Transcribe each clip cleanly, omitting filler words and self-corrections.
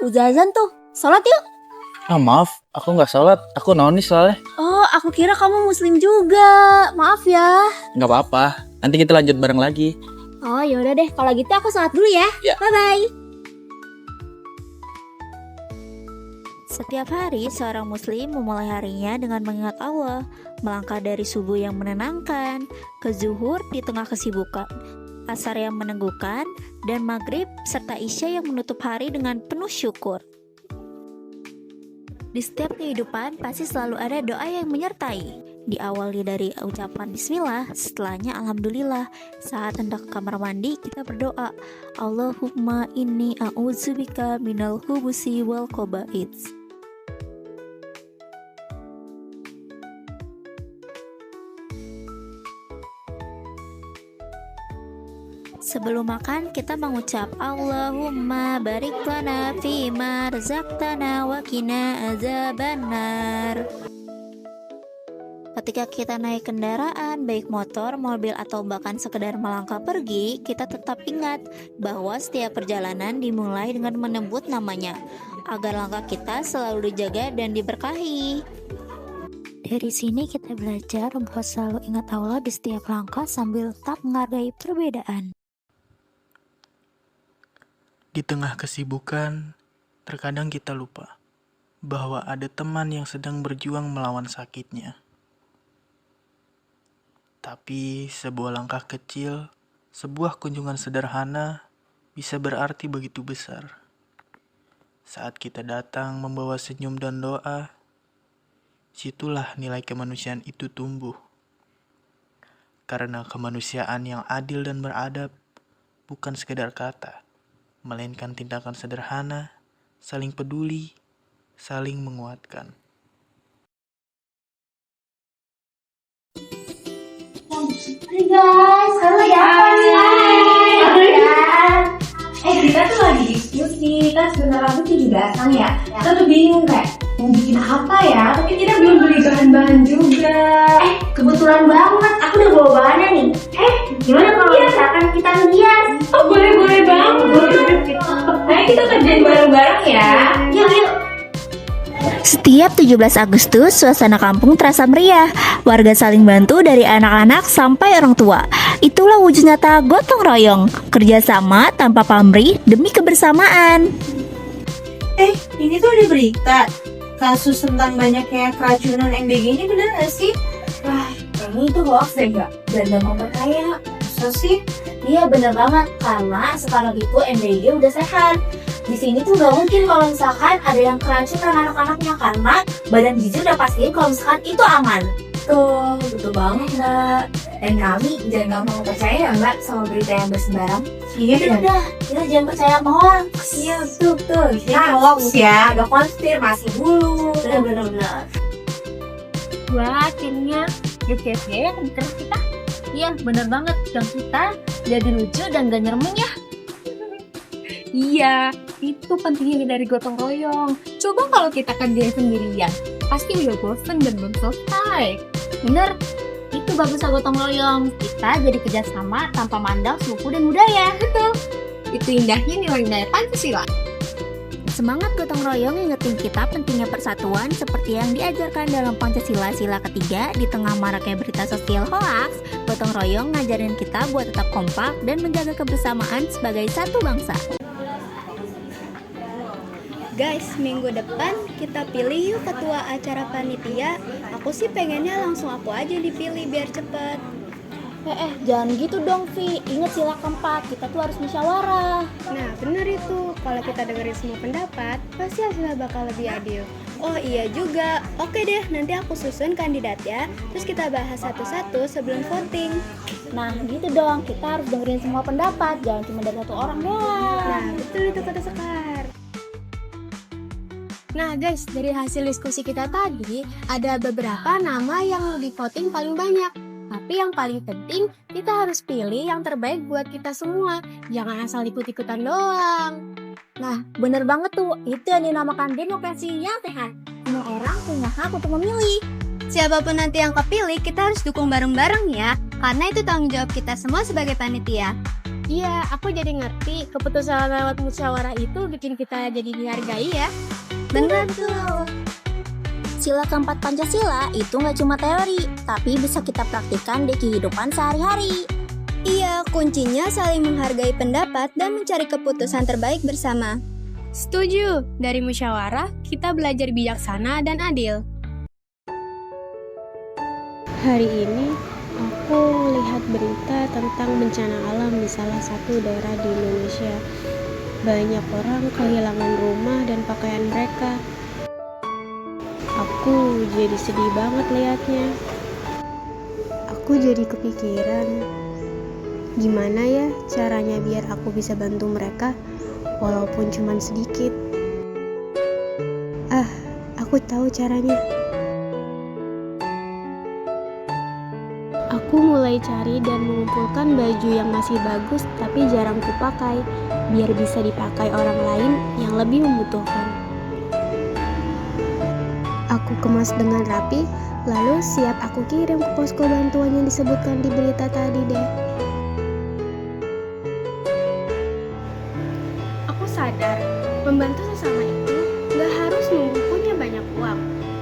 udah azan tuh. Sholat yuk. Maaf, aku nggak sholat. Aku nonis soalnya. Oh, aku kira kamu muslim juga. Maaf ya. Nggak apa-apa. Nanti kita lanjut bareng lagi. Oh, yaudah deh. Kalau gitu aku sholat dulu ya. Ya. Bye-bye. Setiap hari, seorang muslim memulai harinya dengan mengingat Allah, melangkah dari subuh yang menenangkan, ke zuhur di tengah kesibukan, asar yang meneguhkan, dan maghrib serta isya yang menutup hari dengan penuh syukur. Di setiap kehidupan pasti selalu ada doa yang menyertai. Diawali dari ucapan bismillah, setelahnya alhamdulillah. Saat hendak ke kamar mandi, kita berdoa, Allahumma inni a'udzubika minal khubusi wal khaba'its. Sebelum makan, kita mengucap Allahumma barik lana fima razaqtana wa qina azabannar. Ketika kita naik kendaraan, baik motor, mobil, atau bahkan sekedar melangkah pergi, kita tetap ingat bahwa setiap perjalanan dimulai dengan menyebut namanya, agar langkah kita selalu dijaga dan diberkahi. Dari sini kita belajar bahwa selalu ingat Allah di setiap langkah sambil tetap menghargai perbedaan. Di tengah kesibukan, terkadang kita lupa bahwa ada teman yang sedang berjuang melawan sakitnya. Tapi sebuah langkah kecil, sebuah kunjungan sederhana bisa berarti begitu besar. Saat kita datang membawa senyum dan doa, situlah nilai kemanusiaan itu tumbuh. Karena kemanusiaan yang adil dan beradab bukan sekedar kata, melainkan tindakan sederhana, saling peduli, saling menguatkan. Hai guys, halo ya. Kita tuh lagi diskusi, kan sebentar lagi tuh juga datang ya. Kita tuh bingung kayak mau bikin apa ya, tapi kita belum beli bahan-bahan juga. Kebetulan banget, aku udah bawa bahannya nih. Gimana kalau misalkan kita ngias? Oh boleh banget. Ayo kita kerjain bareng-bareng ya. Yuk. Setiap 17 Agustus, suasana kampung terasa meriah. Warga saling bantu dari anak-anak sampai orang tua. Itulah wujud nyata gotong royong, kerjasama tanpa pamrih demi kebersamaan. Ini tuh di berita kasus tentang banyaknya keracunan MBG ini benar gak sih? Wah, kayaknya itu hoax deh gak? Dan gak mau percaya. Masa sih? Iya bener banget, karena sekarang itu MBG udah sehat. Di sini tuh gak mungkin kalau misalkan ada yang keracunan anak-anaknya, karena Badan Gizi udah pastiin kalau misalkan itu aman. Tuh, betul banget mbak. Dan kami jangan gampang percaya ya mbak sama berita yang bersebaran. Iya Udah, kita jangan percaya sama hoax. Iya betul. Nah, Hoax ya. Ada konspirasi dulu. Bener-bener. Wah, akhirnya GCFG ya kan kita. Iya, bener banget. Dan kita jadi lucu dan gak nyeremeng ya. Iya, itu pentingnya dari gotong royong. Coba kalau kita kerjain sendirian, pasti udah bosen dan belum selesai. Bener, itu bagusnya gotong royong. Kita jadi kerjasama tanpa mandang suku dan budaya. Betul. Itu indahnya nilai-nilai Pancasila. Semangat gotong royong ingetin kita pentingnya persatuan seperti yang diajarkan dalam Pancasila sila ketiga. Di tengah maraknya berita sosial hoaks, gotong royong ngajarin kita buat tetap kompak dan menjaga kebersamaan sebagai satu bangsa. Guys, minggu depan kita pilih yuk ketua acara panitia. Aku sih pengennya langsung aku aja dipilih biar cepet. Jangan gitu dong Vi. Ingat sila keempat, kita tuh harus musyawarah. Nah bener itu, kalau kita dengerin semua pendapat, pasti hasilnya bakal lebih adil. Oh iya juga, oke deh, nanti aku susun kandidatnya, terus kita bahas satu-satu sebelum voting. Nah gitu dong, kita harus dengerin semua pendapat, jangan cuma dari satu orang doang. Nah betul itu kata Sekar. Nah guys, dari hasil diskusi kita tadi, ada beberapa nama yang di voting paling banyak. Tapi yang paling penting, kita harus pilih yang terbaik buat kita semua. Jangan asal ikut-ikutan doang. Nah bener banget tuh, itu yang dinamakan demokrasi yang sehat. Semua orang punya hak untuk memilih. Siapapun nanti yang kepilih, kita harus dukung bareng-bareng ya. Karena itu tanggung jawab kita semua sebagai panitia. Iya, aku jadi ngerti keputusan lewat musyawarah itu bikin kita jadi dihargai ya. Bener tuh. Sila keempat Pancasila itu nggak cuma teori, tapi bisa kita praktikkan di kehidupan sehari-hari. Iya, kuncinya saling menghargai pendapat dan mencari keputusan terbaik bersama. Setuju, dari musyawarah kita belajar bijaksana dan adil. Hari ini aku lihat berita tentang bencana alam di salah satu daerah di Indonesia. Banyak orang kehilangan rumah dan pakaian mereka. Aku jadi sedih banget liatnya. Aku jadi kepikiran, gimana ya caranya biar aku bisa bantu mereka, walaupun cuma sedikit. Aku tahu caranya. Aku mulai cari dan mengumpulkan baju yang masih bagus tapi jarang kupakai, biar bisa dipakai orang lain yang lebih membutuhkan. Aku kemas dengan rapi, lalu siap aku kirim ke posko bantuan yang disebutkan di berita tadi deh. Aku sadar, membantu sesama itu gak harus nunggu punya banyak uang.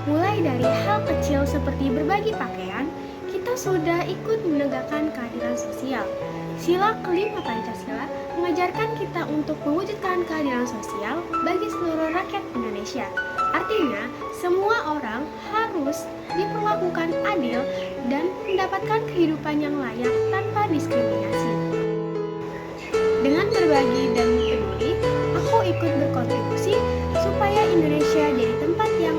Mulai dari hal kecil seperti berbagi pakaian, kita sudah ikut menegakkan keadilan sosial. Sila kelima Pancasila mengajarkan kita untuk mewujudkan keadilan sosial bagi seluruh rakyat Indonesia. Artinya, semua orang harus diperlakukan adil dan mendapatkan kehidupan yang layak tanpa diskriminasi. Dengan berbagi dan peduli, aku ikut berkontribusi supaya Indonesia jadi tempat yang